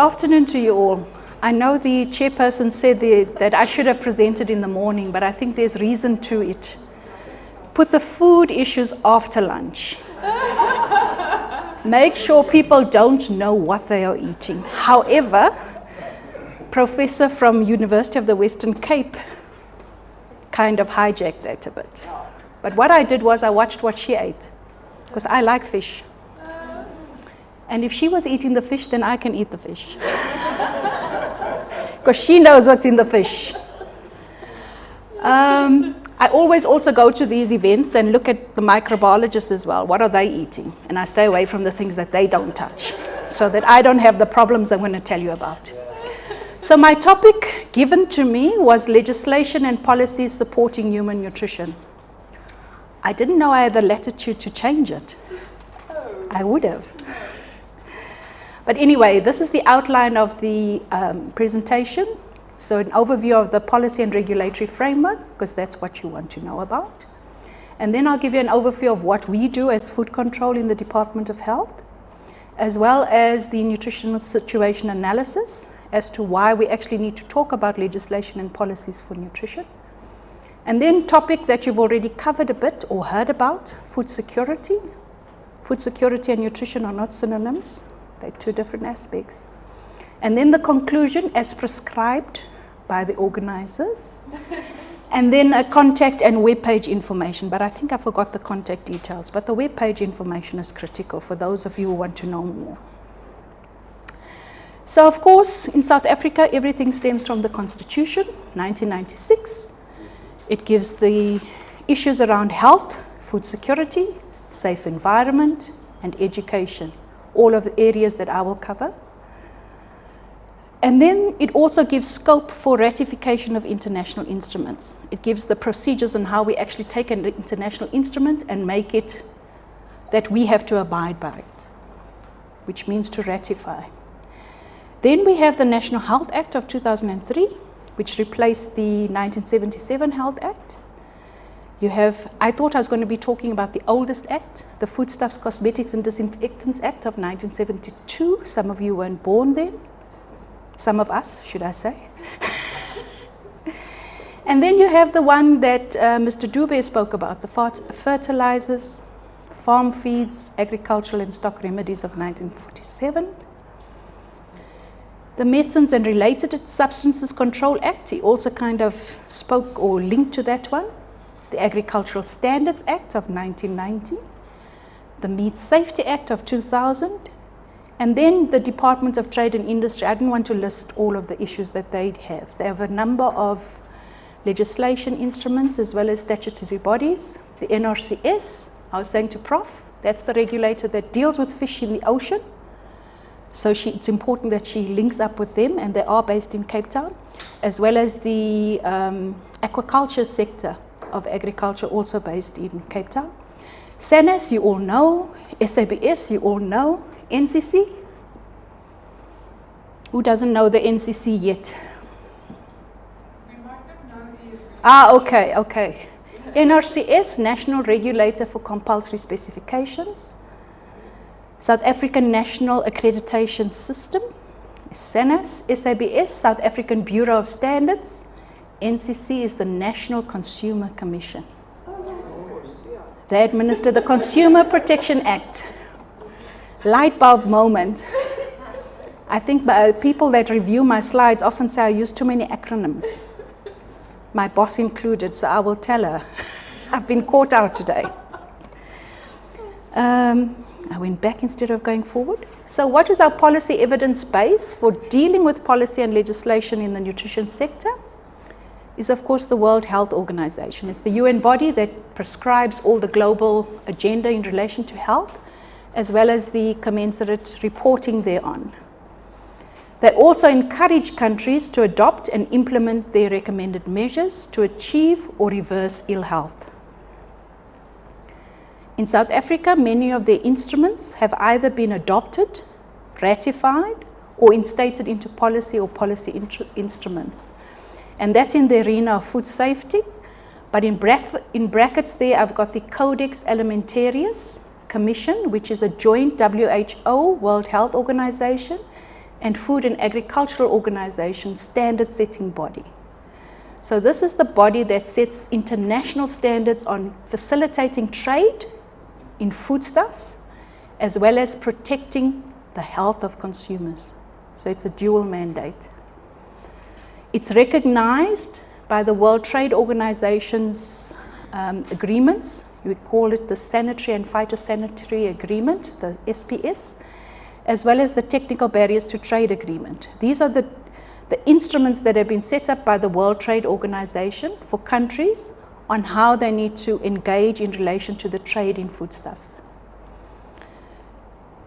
afternoon to you all. I know the chairperson said that I should have presented in the morning, but I think there's reason to it. Put the food issues after lunch. Make sure people don't know what they are eating. However, professor from University of the Western Cape kind of hijacked that a bit. But what I did was I watched what she ate, because I like fish. And if she was eating the fish, then I can eat the fish. Because she knows what's in the fish. I always also go to these events and look at the microbiologists as well. What are they eating? And I stay away from the things that they don't touch, so that I don't have the problems I'm going to tell you about. So my topic given to me was legislation and policies supporting human nutrition. I didn't know I had the latitude to change it. I would have. But anyway, this is the outline of the presentation. So an overview of the policy and regulatory framework, because that's what you want to know about. And then I'll give you an overview of what we do as food control in the Department of Health, as well as the nutritional situation analysis as to why we actually need to talk about legislation and policies for nutrition. And then topic that you've already covered a bit or heard about, food security. Food security and nutrition are not synonyms. They're two different aspects. And then the conclusion as prescribed by the organizers. And then a contact and web page information. But I think I forgot the contact details. But the web page information is critical for those of you who want to know more. So of course, in South Africa, everything stems from the Constitution, 1996. It gives the issues around health, food security, safe environment, and education. All of the areas that I will cover. And then it also gives scope for ratification of international instruments. It gives the procedures on how we actually take an international instrument and make it that we have to abide by it, which means to ratify. Then we have the National Health Act of 2003, which replaced the 1977 Health Act. You have, I thought I was going to be talking about the oldest act, the Foodstuffs, Cosmetics and Disinfectants Act of 1972. Some of you weren't born then. Some of us, should I say. And then you have the one that Mr. Dube spoke about, the fertilizers, farm feeds, agricultural and stock remedies of 1947. The Medicines and Related Substances Control Act, he also kind of spoke or linked to that one. The Agricultural Standards Act of 1990, the Meat Safety Act of 2000, and then the Department of Trade and Industry. I didn't want to list all of the issues that they have. They have a number of legislation instruments as well as statutory bodies. The NRCS, I was saying to Prof, that's the regulator that deals with fish in the ocean. So it's important that she links up with them, and they are based in Cape Town, as well as the aquaculture sector of agriculture, also based in Cape Town. SANAS, you all know. SABS, you all know. NCC? Who doesn't know the NCC yet? We might not know these. Okay. NRCS, National Regulator for Compulsory Specifications. South African National Accreditation System. SANAS. SABS, South African Bureau of Standards. NCC is the National Consumer Commission. They administer the Consumer Protection Act. Light bulb moment. I think people that review my slides often say I use too many acronyms. My boss included, so I will tell her. I've been caught out today. I went back instead of going forward. So what is our policy evidence base for dealing with policy and legislation in the nutrition sector? Is of course the World Health Organization. It's the UN body that prescribes all the global agenda in relation to health, as well as the commensurate reporting thereon. They also encourage countries to adopt and implement their recommended measures to achieve or reverse ill health. In South Africa, many of their instruments have either been adopted, ratified, or instated into policy or policy instruments. And that's in the arena of food safety. But in brackets there, I've got the Codex Alimentarius Commission, which is a joint WHO, World Health Organization, and Food and Agricultural Organization standard setting body. So this is the body that sets international standards on facilitating trade in foodstuffs, as well as protecting the health of consumers. So it's a dual mandate. It's recognized by the World Trade Organization's agreements. We call it the Sanitary and Phytosanitary Agreement, the SPS, as well as the Technical Barriers to Trade Agreement. These are the instruments that have been set up by the World Trade Organization for countries on how they need to engage in relation to the trade in foodstuffs.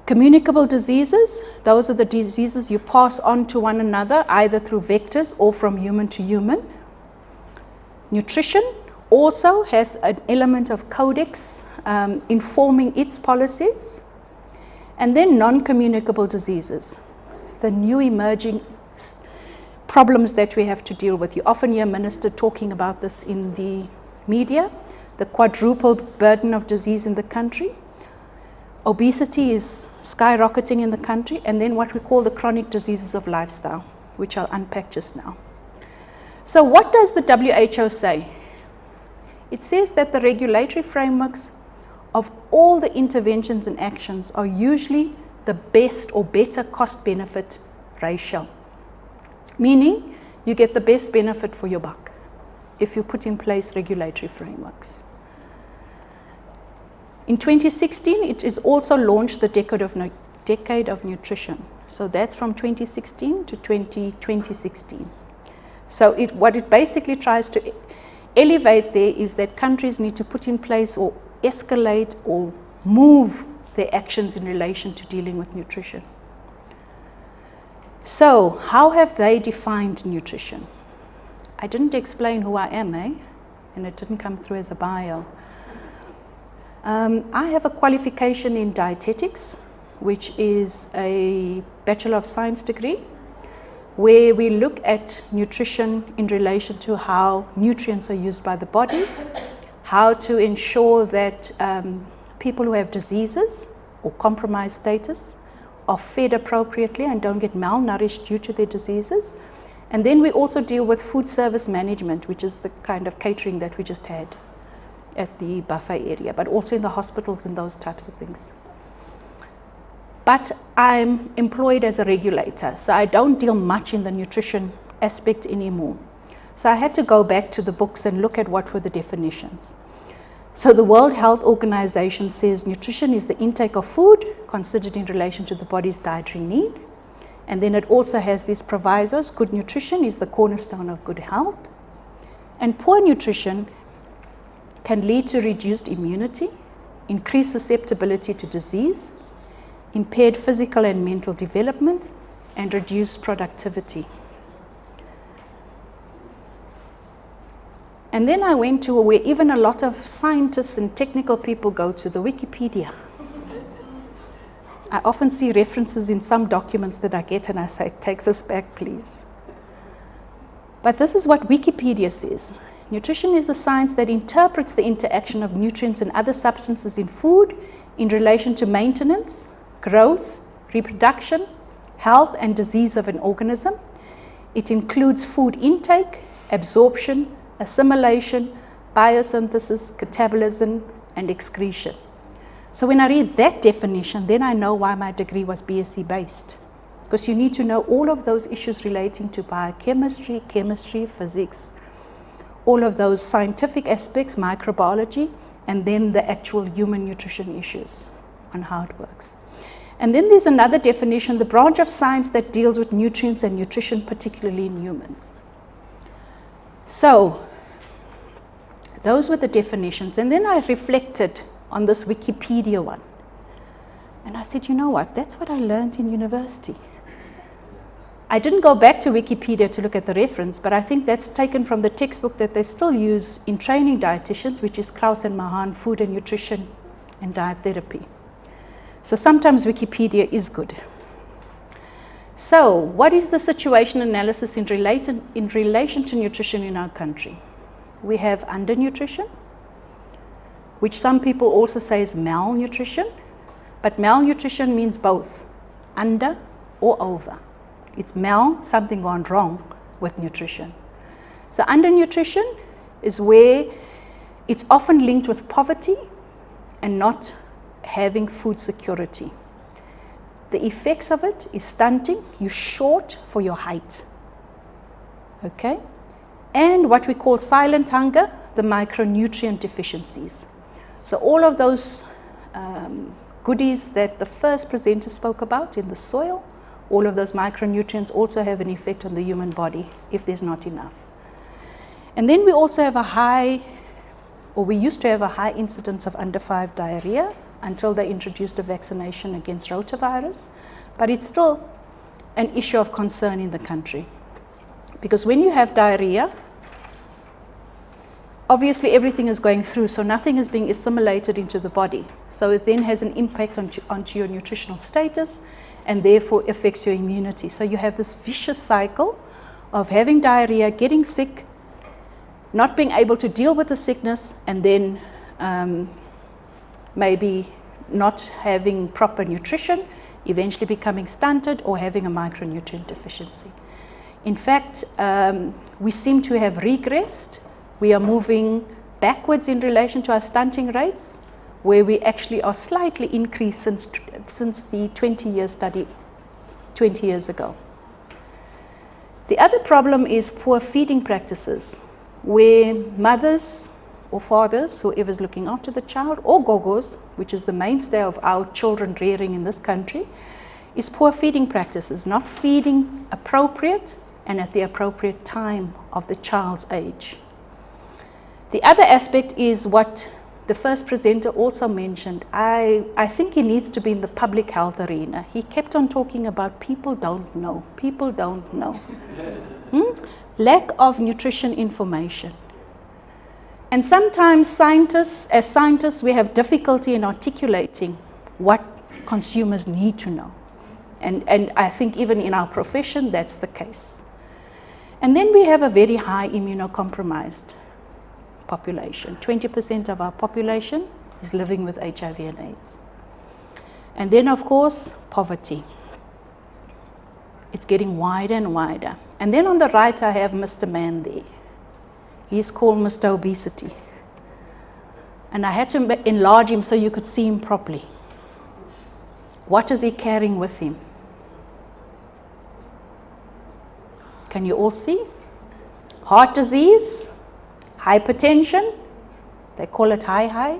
Communicable diseases, those are the diseases you pass on to one another, either through vectors or from human to human. Nutrition also has an element of codex informing its policies. And then non-communicable diseases, the new emerging problems that we have to deal with. You often hear Minister talking about this in the media, the quadruple burden of disease in the country. Obesity is skyrocketing in the country, and then what we call the chronic diseases of lifestyle, which I'll unpack just now. So what does the WHO say? It says that the regulatory frameworks of all the interventions and actions are usually the best or better cost-benefit ratio, meaning you get the best benefit for your buck if you put in place regulatory frameworks. In 2016, it is also launched the Decade of Nutrition. So that's from 2016 to 2016. So what it basically tries to elevate there is that countries need to put in place or escalate or move their actions in relation to dealing with nutrition. So how have they defined nutrition? I didn't explain who I am, and it didn't come through as a bio. I have a qualification in dietetics, which is a Bachelor of Science degree, where we look at nutrition in relation to how nutrients are used by the body, how to ensure that people who have diseases or compromised status are fed appropriately and don't get malnourished due to their diseases. And then we also deal with food service management, which is the kind of catering that we just had at the buffet area, but also in the hospitals and those types of things. But I'm employed as a regulator, so I don't deal much in the nutrition aspect anymore. So I had to go back to the books and look at what were the definitions. So the World Health Organization says nutrition is the intake of food considered in relation to the body's dietary need. And then it also has these provisos. Good nutrition is the cornerstone of good health. And poor nutrition can lead to reduced immunity, increased susceptibility to disease, impaired physical and mental development, and reduced productivity. And then I went to where even a lot of scientists and technical people go to, the Wikipedia. I often see references in some documents that I get and I say, take this back, please. But this is what Wikipedia says. Nutrition is the science that interprets the interaction of nutrients and other substances in food in relation to maintenance, growth, reproduction, health, and disease of an organism. It includes food intake, absorption, assimilation, biosynthesis, catabolism, and excretion. So when I read that definition, then I know why my degree was BSc based. Because you need to know all of those issues relating to biochemistry, chemistry, physics, all of those scientific aspects, microbiology, and then the actual human nutrition issues on how it works. And then there's another definition, the branch of science that deals with nutrients and nutrition, particularly in humans. So those were the definitions. And then I reflected on this Wikipedia one. And I said, you know what, that's what I learned in university. I didn't go back to Wikipedia to look at the reference, but I think that's taken from the textbook that they still use in training dietitians, which is Krauss and Mahan, Food and Nutrition and Diet Therapy. So sometimes Wikipedia is good. So what is the situational analysis in relation to nutrition in our country? We have undernutrition, which some people also say is malnutrition, but malnutrition means both under or over. It's something gone wrong with nutrition. So undernutrition is where it's often linked with poverty and not having food security. The effects of it is stunting, you're short for your height. Okay? And what we call silent hunger, the micronutrient deficiencies. So all of those goodies that the first presenter spoke about in the soil, all of those micronutrients also have an effect on the human body if there's not enough. And then we also have we used to have a high incidence of under 5 diarrhea until they introduced a vaccination against rotavirus. But it's still an issue of concern in the country. Because when you have diarrhea, obviously everything is going through, so nothing is being assimilated into the body. So it then has an impact onto your nutritional status and therefore affects your immunity. So you have this vicious cycle of having diarrhea, getting sick, not being able to deal with the sickness, and then maybe not having proper nutrition, eventually becoming stunted or having a micronutrient deficiency. In fact, we seem to have regressed. We are moving backwards in relation to our stunting rates, where we actually are slightly increased since the 20-year study 20 years ago. The other problem is poor feeding practices, where mothers or fathers, whoever's looking after the child, or gogos, which is the mainstay of our children rearing in this country, is poor feeding practices, not feeding appropriate and at the appropriate time of the child's age. The other aspect is what the first presenter also mentioned. I think he needs to be in the public health arena. He kept on talking about people don't know. People don't know. Lack of nutrition information. And sometimes as scientists, we have difficulty in articulating what consumers need to know. And I think even in our profession, that's the case. And then we have a very high immunocompromised population. 20% of our population is living with HIV and AIDS. And then, of course, poverty. It's getting wider and wider. And then on the right, I have Mr. Man there. He's called Mr. Obesity. And I had to enlarge him so you could see him properly. What is he carrying with him? Can you all see? Heart disease, hypertension, they call it high,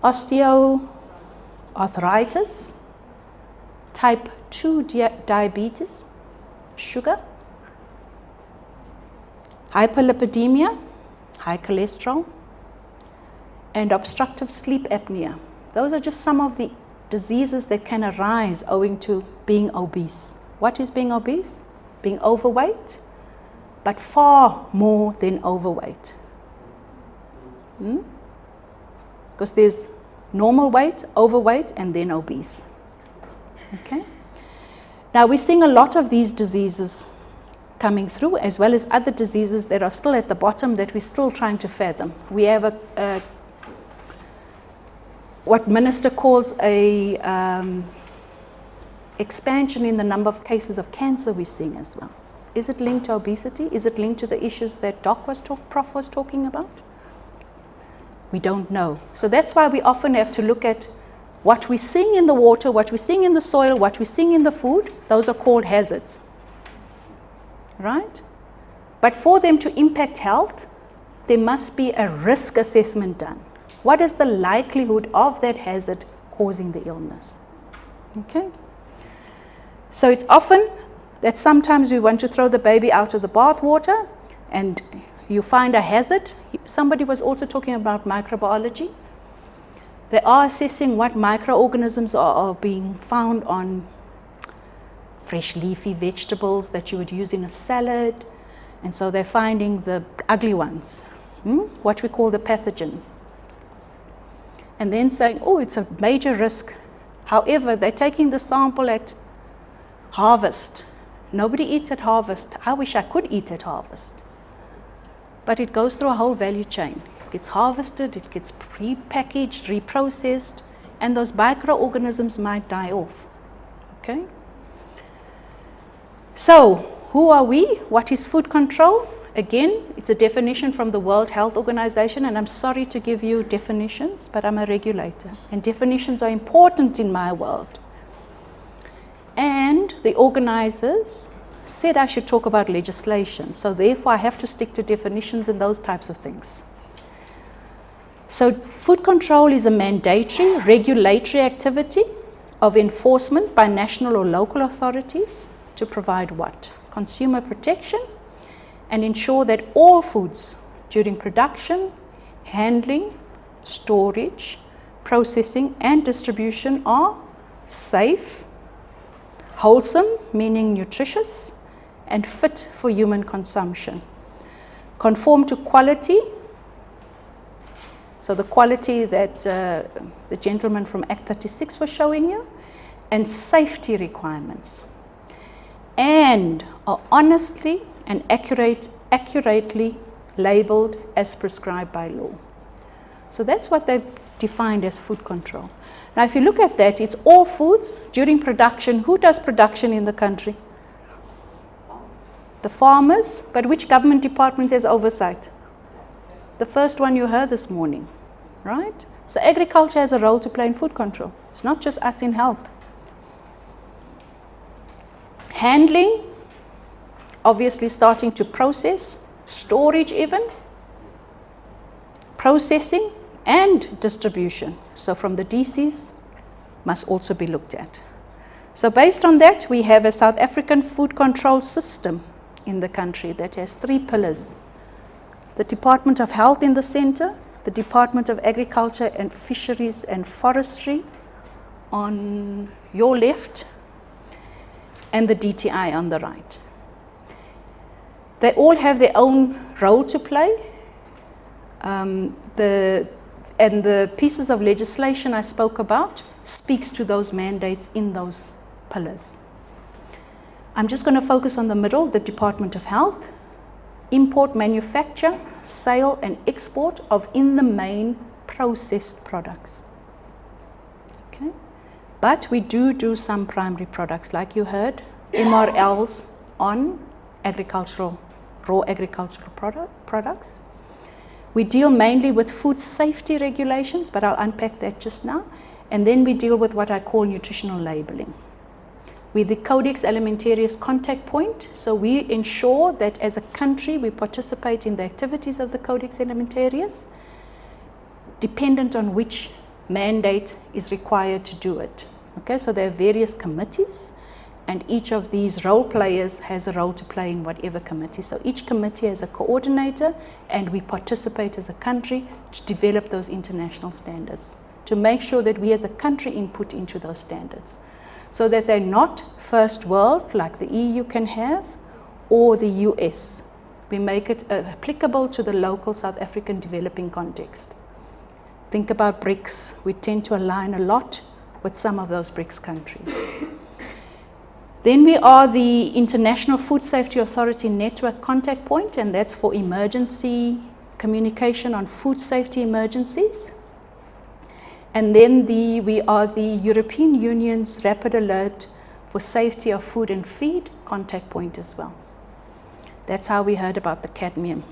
osteoarthritis, type 2 diabetes, sugar, hyperlipidemia, high cholesterol, and obstructive sleep apnea. Those are just some of the diseases that can arise owing to being obese. What is being obese? Being overweight, but far more than overweight. Because there's normal weight, overweight, and then obese. Okay? Now we're seeing a lot of these diseases coming through, as well as other diseases that are still at the bottom that we're still trying to fathom. We have what Minister calls a expansion in the number of cases of cancer we're seeing as well. Is it linked to obesity? Is it linked to the issues that Prof was talking about? We don't know. So that's why we often have to look at what we're seeing in the water, what we're seeing in the soil, what we're seeing in the food. Those are called hazards. Right? But for them to impact health, there must be a risk assessment done. What is the likelihood of that hazard causing the illness? Okay? So it's often that sometimes we want to throw the baby out of the bathwater and you find a hazard. Somebody was also talking about microbiology. They are assessing what microorganisms are being found on fresh leafy vegetables that you would use in a salad. And so they're finding the ugly ones, what we call the pathogens. And then saying, oh, it's a major risk. However, they're taking the sample at harvest. Nobody eats at harvest. I wish I could eat at harvest. But it goes through a whole value chain. It gets harvested, it gets pre-packaged, reprocessed, and those microorganisms might die off. Okay? So, who are we? What is food control? Again, it's a definition from the World Health Organization, and I'm sorry to give you definitions, but I'm a regulator, and definitions are important in my world. And the organizers said I should talk about legislation, so therefore I have to stick to definitions and those types of things. So food control is a mandatory regulatory activity of enforcement by national or local authorities to provide what? Consumer protection and ensure that all foods during production, handling, storage, processing and distribution are safe, wholesome, meaning nutritious, and fit for human consumption. Conform to quality, so the quality that the gentleman from Act 36 was showing you, and safety requirements, and are honestly and accurately labeled as prescribed by law. So that's what they've defined as food control. Now if you look at that, it's all foods during production. Who does production in the country? The farmers, but which government department has oversight? The first one you heard this morning, right? So agriculture has a role to play in food control. It's not just us in health. Handling, obviously starting to process, storage even, processing and distribution. So from the DCs must also be looked at. So based on that, we have a South African food control system in the country that has 3 pillars. The Department of Health in the center, the Department of Agriculture and Fisheries and Forestry on your left, and the DTI on the right. They all have their own role to play. The pieces of legislation I spoke about speaks to those mandates in those pillars. I'm just going to focus on the middle, the Department of Health. Import, manufacture, sale and export of in the main processed products. Okay? But we do some primary products, like you heard, MRLs on raw agricultural products. We deal mainly with food safety regulations, but I'll unpack that just now. And then we deal with what I call nutritional labeling. We're the Codex Alimentarius contact point, so we ensure that as a country we participate in the activities of the Codex Alimentarius, dependent on which mandate is required to do it. Okay, so there are various committees, and each of these role players has a role to play in whatever committee. So each committee has a coordinator, and we participate as a country to develop those international standards, to make sure that we as a country input into those standards, so that they're not first world like the EU can have or the US. We make it applicable to the local South African developing context. Think about BRICS. We tend to align a lot with some of those BRICS countries. Then we are the International Food Safety Authority Network contact point, and that's for emergency communication on food safety emergencies. And then we are the European Union's Rapid Alert for Safety of Food and Feed contact point as well. That's how we heard about the cadmium